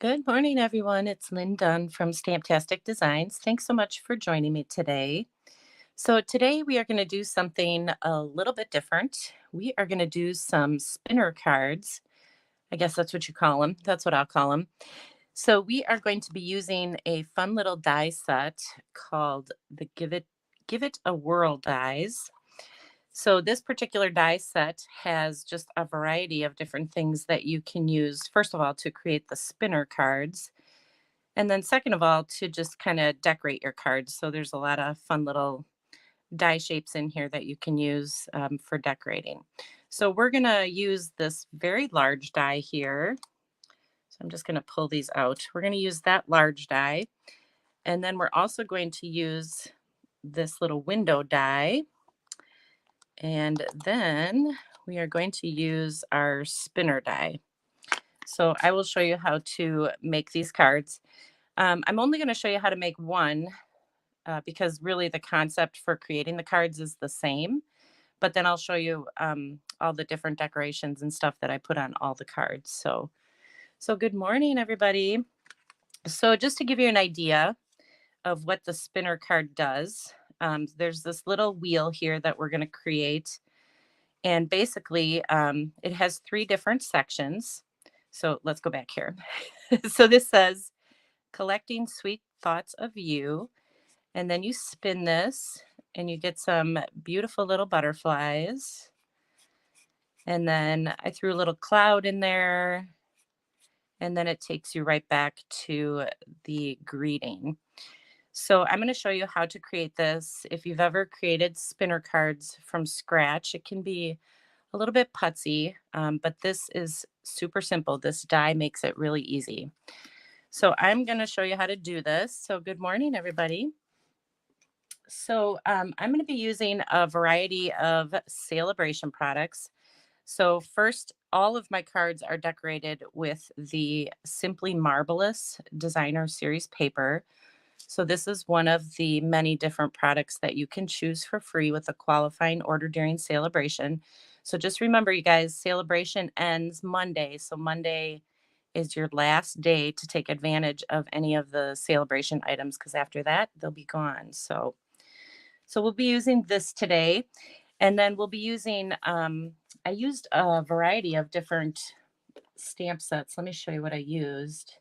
Good morning, everyone. It's Lynn Dunn from Stamptastic Designs. Thanks so much for joining me today. So, today we are going to do something a little bit different. We are going to do some spinner cards. I guess that's what you call them. That's what I'll call them. So, we are going to be using a fun little die set called the Give It a Whirl dies. So, this particular die set has just a variety of different things that you can use, first of all, to create the spinner cards. And then second of all, to just kind of decorate your cards. So there's a lot of fun little die shapes in here that you can use for decorating. So we're going to use this very large die here. So I'm just going to pull these out. We're going to use that large die. And then we're also going to use this little window die. And then we are going to use our spinner die. So I will show you how to make these cards. I'm only going to show you how to make one because really the concept for creating the cards is the same. But then I'll show you all the different decorations and stuff that I put on all the cards. So good morning, everybody. So just to give you an idea of what the spinner card does, there's this little wheel here that we're going to create. And basically, it has three different sections. So let's go back here. So this says, collecting sweet thoughts of you. And then you spin this and you get some beautiful little butterflies. And then I threw a little cloud in there. And then it takes you right back to the greeting. So I'm going to show you how to create this. If you've ever created spinner cards from scratch, it can be a little bit putsy, but this is super simple. This die makes it really easy. So I'm going to show you how to do this. So good morning, everybody. So I'm going to be using a variety of Sale-a-bration products. So first, all of my cards are decorated with the Simply Marvelous Designer Series paper. So this is one of the many different products that you can choose for free with a qualifying order during Sale-a-bration. So just remember, you guys, Sale-a-bration ends Monday. So Monday is your last day to take advantage of any of the Sale-a-bration items because after that, they'll be gone. So we'll be using this today. And then we'll be using, I used a variety of different stamp sets. Let me show you what I used.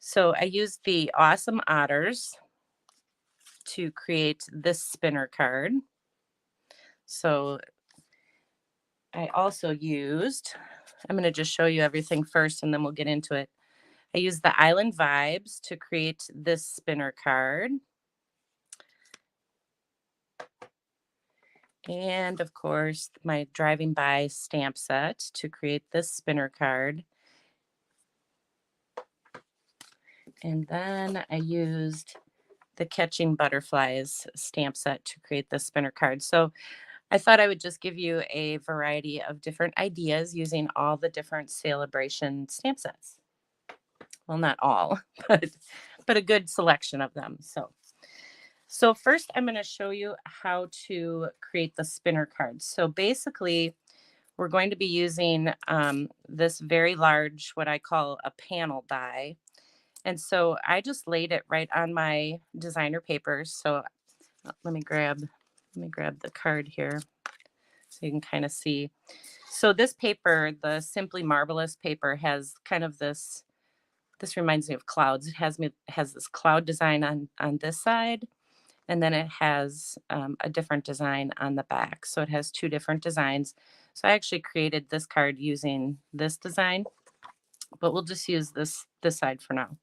So I used the Awesome Otters to create this spinner card. So I also used, I'm going to just show you everything first and then we'll get into it. I used the Island Vibes to create this spinner card. And of course, my driving by stamp set to create this spinner card. And then I used the Catching Butterflies stamp set to create the spinner card. So I thought I would just give you a variety of different ideas using all the different Sale-a-bration stamp sets. Well, not all, but a good selection of them. So first I'm going to show you how to create the spinner cards. So basically, we're going to be using this very large, what I call a panel die. And so I just laid it right on my designer paper. So let me grab the card here so you can kind of see. So this paper, the Simply Marvelous paper, has kind of this reminds me of clouds. It has this cloud design on this side, and then it has a different design on the back. So it has two different designs. So I actually created this card using this design, but we'll just use this side for now.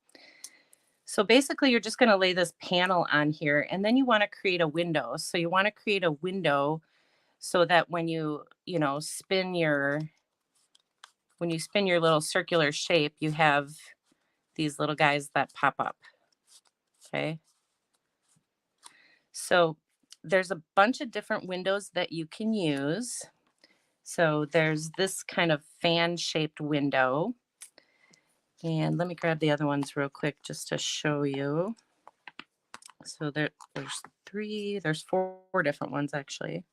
So basically, you're just going to lay this panel on here, and then you want to create a window. So you want to create a window so that when you spin your little circular shape, you have these little guys that pop up. Okay. So there's a bunch of different windows that you can use. So there's this kind of fan-shaped window. And let me grab the other ones real quick just to show you. So there's four different ones actually.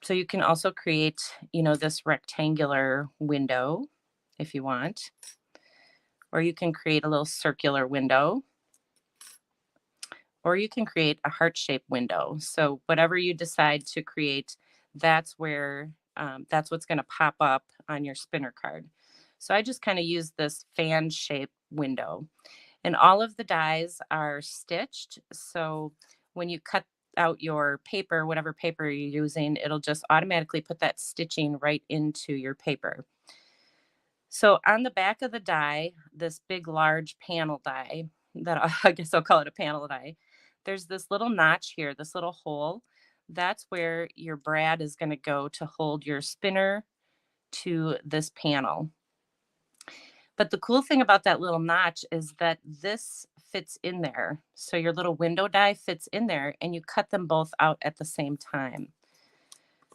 So you can also create, this rectangular window. if you want, or you can create a little circular window, or you can create a heart-shaped window. So whatever you decide to create, that's where that's what's going to pop up on your spinner card. So I just kind of use this fan-shaped window, and all of the dies are stitched. So when you cut out your paper, whatever paper you're using, it'll just automatically put that stitching right into your paper. So on the back of the die, this big, large panel die that I guess I'll call it a panel die, there's this little notch here, this little hole. That's where your brad is going to go to hold your spinner to this panel. But the cool thing about that little notch is that this fits in there. So your little window die fits in there and you cut them both out at the same time.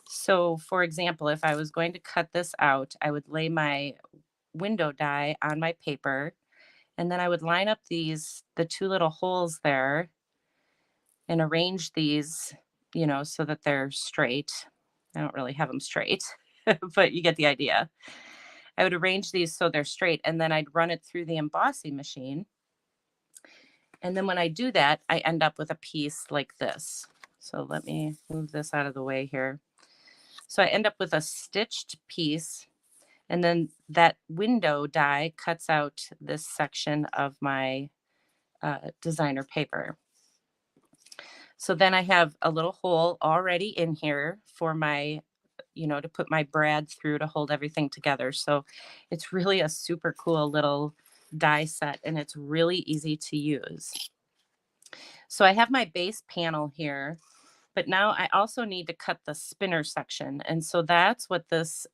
So for example, if I was going to cut this out, I would lay my window die on my paper, and then I would line up the two little holes there and arrange these, so that they're straight. I don't really have them straight, but you get the idea. I would arrange these so they're straight, and then I'd run it through the embossing machine. And then when I do that, I end up with a piece like this. So let me move this out of the way here. So I end up with a stitched piece, and then that window die cuts out this section of my designer paper. So then I have a little hole already in here for my, to put my brad through to hold everything together. So it's really a super cool little die set, and it's really easy to use. So I have my base panel here, but now I also need to cut the spinner section. And so that's what this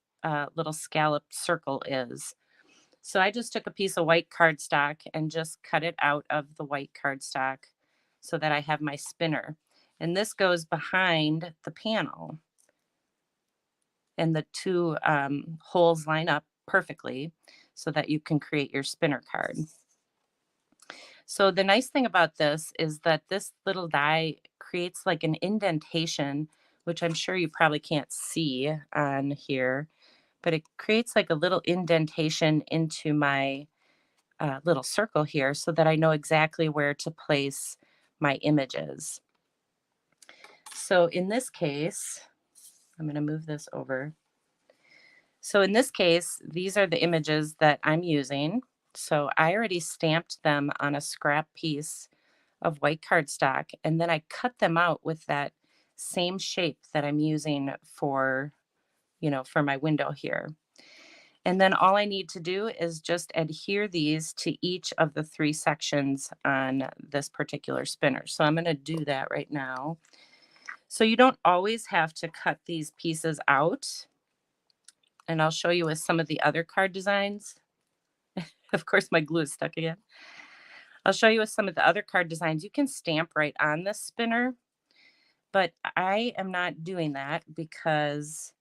little scalloped circle is. So I just took a piece of white cardstock and just cut it out of the white cardstock so that I have my spinner. And this goes behind the panel. And the two holes line up perfectly so that you can create your spinner card. So the nice thing about this is that this little die creates like an indentation, which I'm sure you probably can't see on here, but it creates like a little indentation into my little circle here so that I know exactly where to place my images. So in this case, I'm going to move this over. So in this case, these are the images that I'm using. So I already stamped them on a scrap piece of white cardstock, and then I cut them out with that same shape that I'm using for, for my window here. And then all I need to do is just adhere these to each of the three sections on this particular spinner. So I'm going to do that right now. So you don't always have to cut these pieces out. And I'll show you with some of the other card designs. Of course, my glue is stuck again. I'll show you with some of the other card designs. You can stamp right on this spinner, but I am not doing that because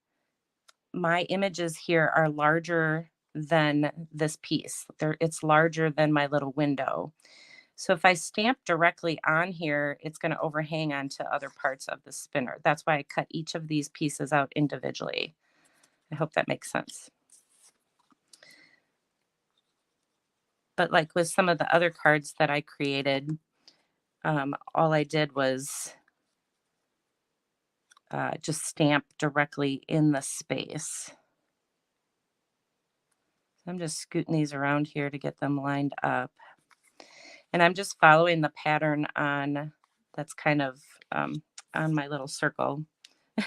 my images here are larger than this piece. It's larger than my little window. So if I stamp directly on here, it's going to overhang onto other parts of the spinner. That's why I cut each of these pieces out individually. I hope that makes sense. But like with some of the other cards that I created, all I did was just stamp directly in the space. I'm just scooting these around here to get them lined up. And I'm just following the pattern on that's kind of on my little circle.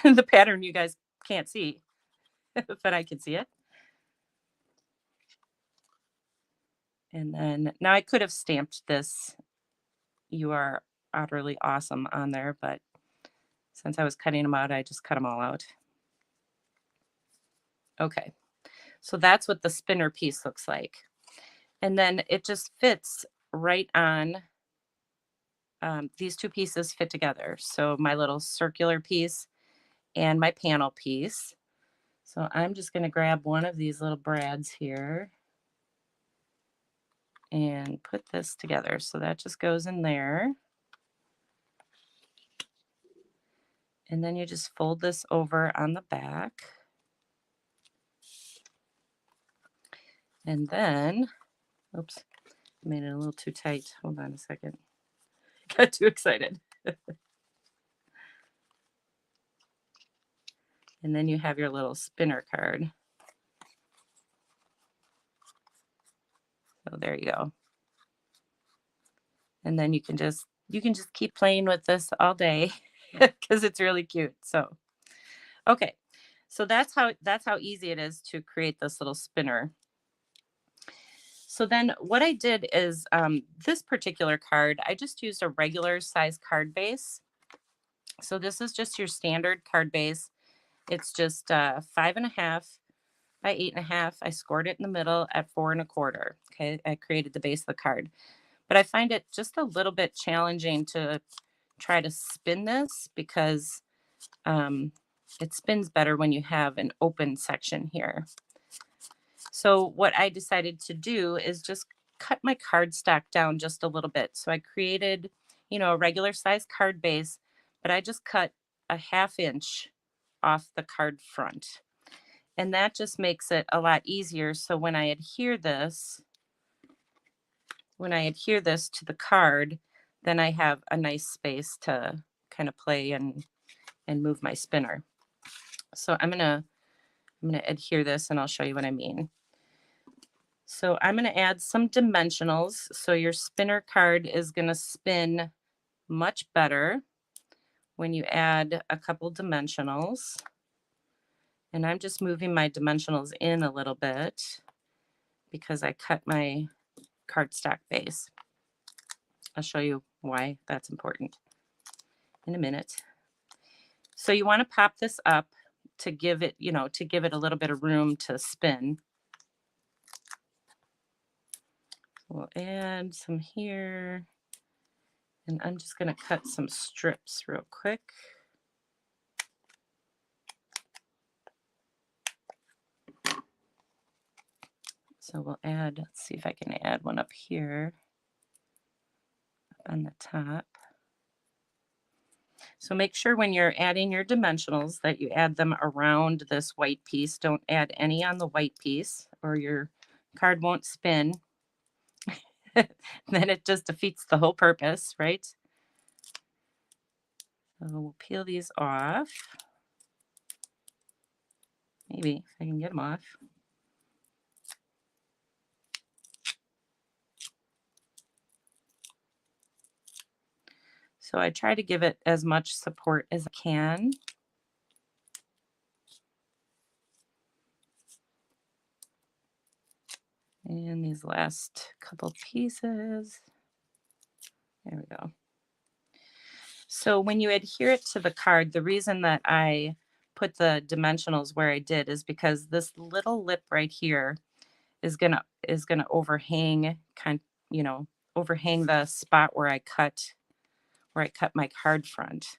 The pattern you guys can't see, but I can see it. And then now I could have stamped this "You are utterly awesome" on there, but since I was cutting them out, I just cut them all out. Okay, so that's what the spinner piece looks like. And then it just fits right on. These two pieces fit together. So my little circular piece and my panel piece. So I'm just going to grab one of these little brads here and put this together. So that just goes in there. And then you just fold this over on the back. And then, oops, made it a little too tight. Hold on a second. Got too excited. And then you have your little spinner card. So there you go. And then you can just keep playing with this all day because it's really cute. So okay. So that's how easy it is to create this little spinner. So then what I did is this particular card, I just used a regular size card base. So this is just your standard card base. It's just 5.5 by 8.5. I scored it in the middle at 4.25. Okay, I created the base of the card, but I find it just a little bit challenging to try to spin this because um, it spins better when you have an open section here. So what I decided to do is just cut my cardstock down just a little bit. So I created, a regular size card base, but I just cut a 1/2 inch off the card front. And that just makes it a lot easier. So when I adhere this to the card, then I have a nice space to kind of play and move my spinner. So I'm gonna adhere this and I'll show you what I mean. So I'm gonna add some dimensionals. So your spinner card is gonna spin much better when you add a couple dimensionals. And I'm just moving my dimensionals in a little bit because I cut my cardstock base. I'll show you why that's important in a minute. So you want to pop this up to give it, a little bit of room to spin. We'll add some here, and I'm just going to cut some strips real quick. So we'll add, let's see if I can add one up here on the top. So make sure when you're adding your dimensionals that you add them around this white piece. Don't add any on the white piece or your card won't spin. Then it just defeats the whole purpose, right? So we'll peel these off. Maybe if I can get them off. So I try to give it as much support as I can. And these last couple pieces, there we go. So when you adhere it to the card, the reason that I put the dimensionals where I did is because this little lip right here is gonna overhang the spot where I cut my card front.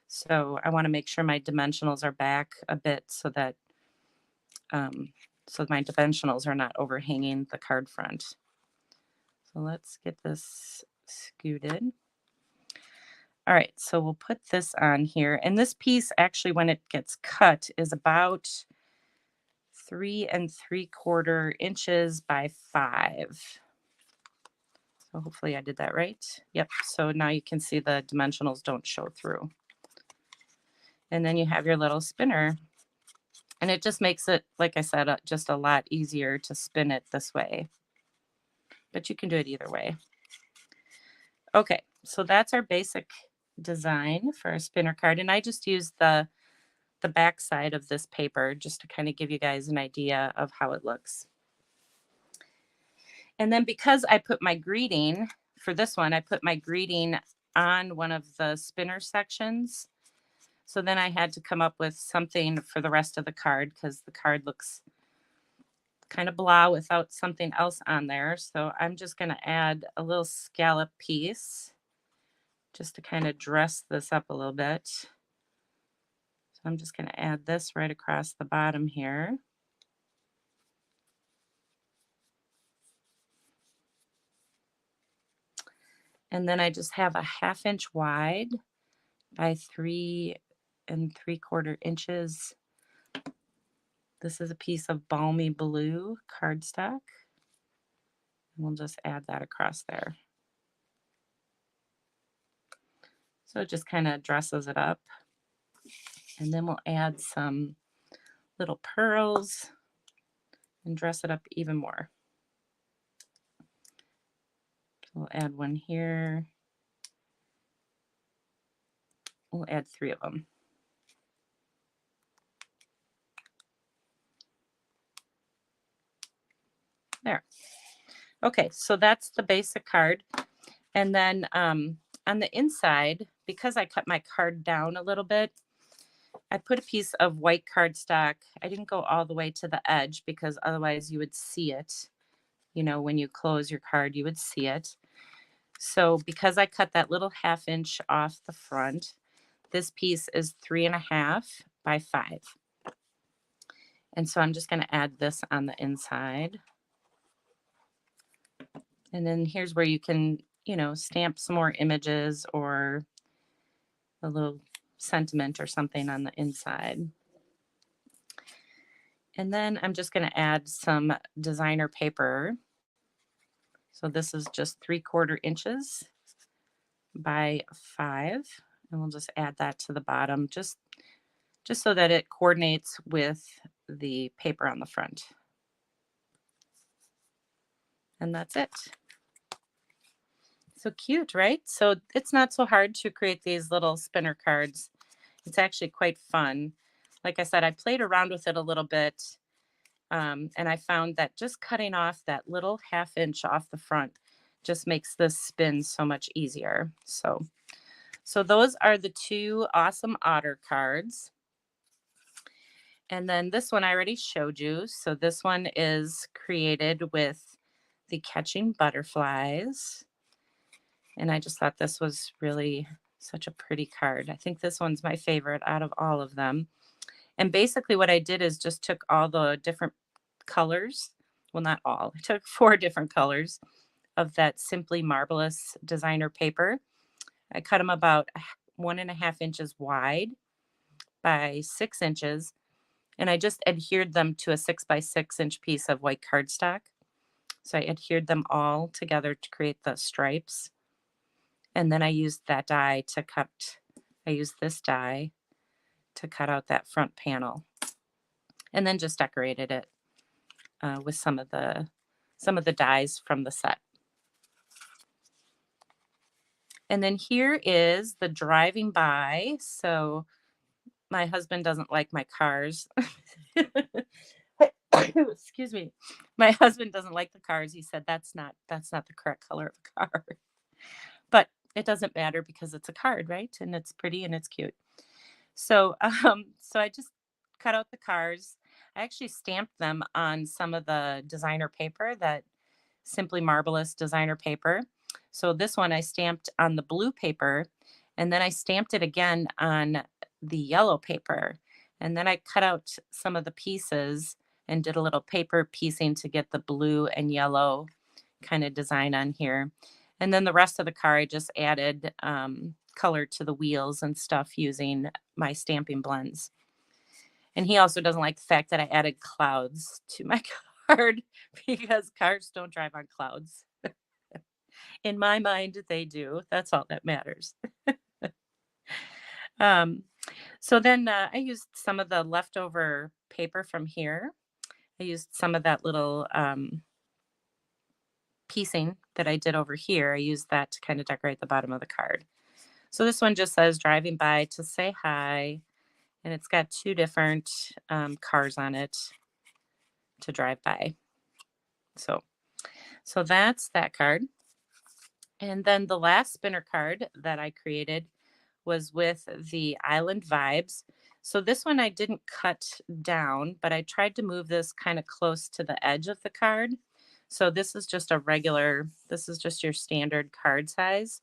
So I want to make sure my dimensionals are back a bit so my dimensionals are not overhanging the card front. So let's get this scooted. All right, so we'll put this on here. And this piece actually, when it gets cut, is about 3 3/4 inches by 5. So hopefully I did that right. Yep, so now you can see the dimensionals don't show through. And then you have your little spinner. And it just makes it, like I said, just a lot easier to spin it this way. But you can do it either way. Okay, so that's our basic design for a spinner card. And I just used the back side of this paper just to kind of give you guys an idea of how it looks. And then because I put my greeting, for this one, I put my greeting on one of the spinner sections. So then I had to come up with something for the rest of the card because the card looks kind of blah without something else on there. So I'm just going to add a little scallop piece just to kind of dress this up a little bit. So I'm just going to add this right across the bottom here. And then I just have a 1/2 inch wide by 3 3/4 inches This is a piece of balmy blue cardstock. We'll just add that across there. So it just kind of dresses it up. And then we'll add some little pearls and dress it up even more. So we'll add one here. We'll add 3 of them. There. Okay, so that's the basic card. And then on the inside, because I cut my card down a little bit, I put a piece of white cardstock. I didn't go all the way to the edge because otherwise you would see it. You know, when you close your card, you would see it. So because I cut that little 1/2 inch off the front, this piece is 3.5 by 5. And so I'm just going to add this on the inside. And then here's where you can, stamp some more images or a little sentiment or something on the inside. And then I'm just going to add some designer paper. So this is just 3/4 inches by 5. And we'll just add that to the bottom just so that it coordinates with the paper on the front. And that's it. So cute, right? So it's not so hard to create these little spinner cards. It's actually quite fun. Like I said, I played around with it a little bit, and I found that just cutting off that little 1/2 inch off the front just makes this spin so much easier. So those are the 2 awesome otter cards. And then this one I already showed you. So this one is created with the catching butterflies. And I just thought this was really such a pretty card. I think this one's my favorite out of all of them. And basically what I did is just took all the different colors. Well, not all. I took 4 different colors of that Simply Marvelous designer paper. I cut them about 1.5 inches wide by 6 inches. And I just adhered them to a 6 by 6 inch piece of white cardstock. So I adhered them all together to create the stripes. And then I used that die to cut, I used this die to cut out that front panel. And then just decorated it with some of the dies from the set. And then here is the driving by. So my husband doesn't like my cars. Excuse me. My husband doesn't like the cars. He said that's not the correct color of a car. But it doesn't matter because it's a card, right? And it's pretty and it's cute. So I just cut out the cars. I actually stamped them on some of the designer paper, that Simply Marvelous designer paper. So this one I stamped on the blue paper, and then I stamped it again on the yellow paper. And then I cut out some of the pieces and did a little paper piecing to get the blue and yellow kind of design on here. And then the rest of the car, I just added color to the wheels and stuff using my stamping blends. And he also doesn't like the fact that I added clouds to my card because cars don't drive on clouds. In my mind, they do. That's all that matters. Um, so then I used some of the leftover paper from here. I used some of that little piecing that I did over here. I used that to kind of decorate the bottom of the card. So this one just says driving by to say hi. And it's got 2 different cars on it to drive by. So that's that card. And then the last spinner card that I created was with the Island Vibes. So this one I didn't cut down, but I tried to move this kind of close to the edge of the card. So this is just your standard card size.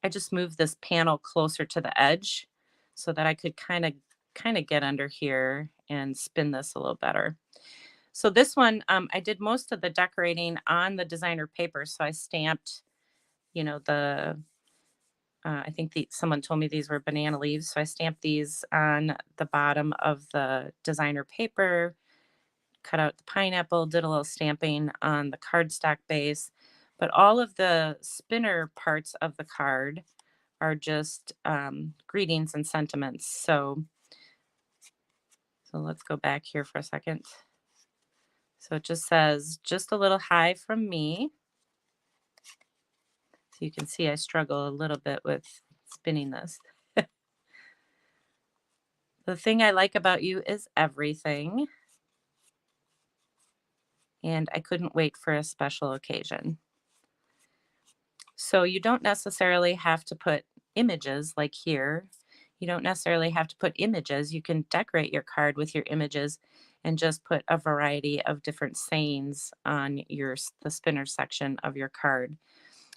I just moved this panel closer to the edge so that I could kind of get under here and spin this a little better. So this one, I did most of the decorating on the designer paper. So I stamped, the I think someone told me these were banana leaves. So I stamped these on the bottom of the designer paper. cut out the pineapple, did a little stamping on the cardstock base, but all of the spinner parts of the card are just greetings and sentiments. So let's go back here for a second. So it just says, just a little hi from me. So you can see I struggle a little bit with spinning this. The thing I like about you is everything, and I couldn't wait for a special occasion. So you don't necessarily have to put images like here. You don't necessarily have to put images. You can decorate your card with your images and just put a variety of different sayings on the spinner section of your card.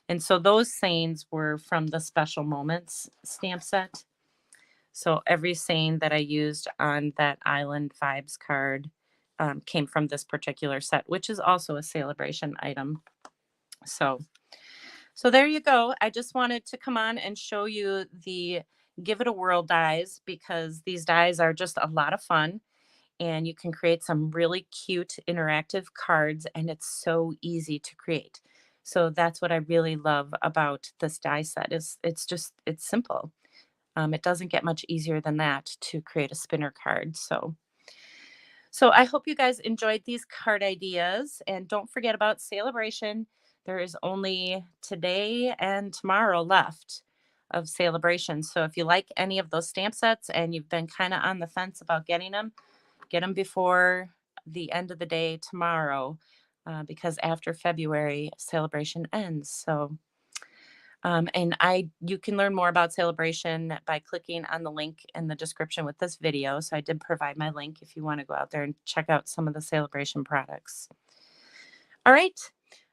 And so those sayings were from the Special Moments stamp set. So every saying that I used on that Island Vibes card came from this particular set, which is also a Sale-a-bration item. So so there you go. I just wanted to come on and show you the Give It a Whirl dies because these dies are just a lot of fun and you can create some really cute interactive cards and it's so easy to create. So that's what I really love about this die set is it's simple. It doesn't get much easier than that to create a spinner card. So I hope you guys enjoyed these card ideas and don't forget about Sale-a-bration. There is only today and tomorrow left of Sale-a-bration. So if you like any of those stamp sets and you've been kind of on the fence about getting them, get them before the end of the day tomorrow because after February, Sale-a-bration ends. And you can learn more about Sale-a-bration by clicking on the link in the description with this video. So I did provide my link if you want to go out there and check out some of the Sale-a-bration products. All right.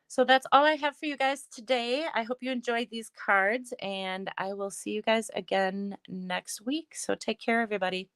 So that's all I have for you guys today. I hope you enjoyed these cards and I will see you guys again next week. So take care, everybody.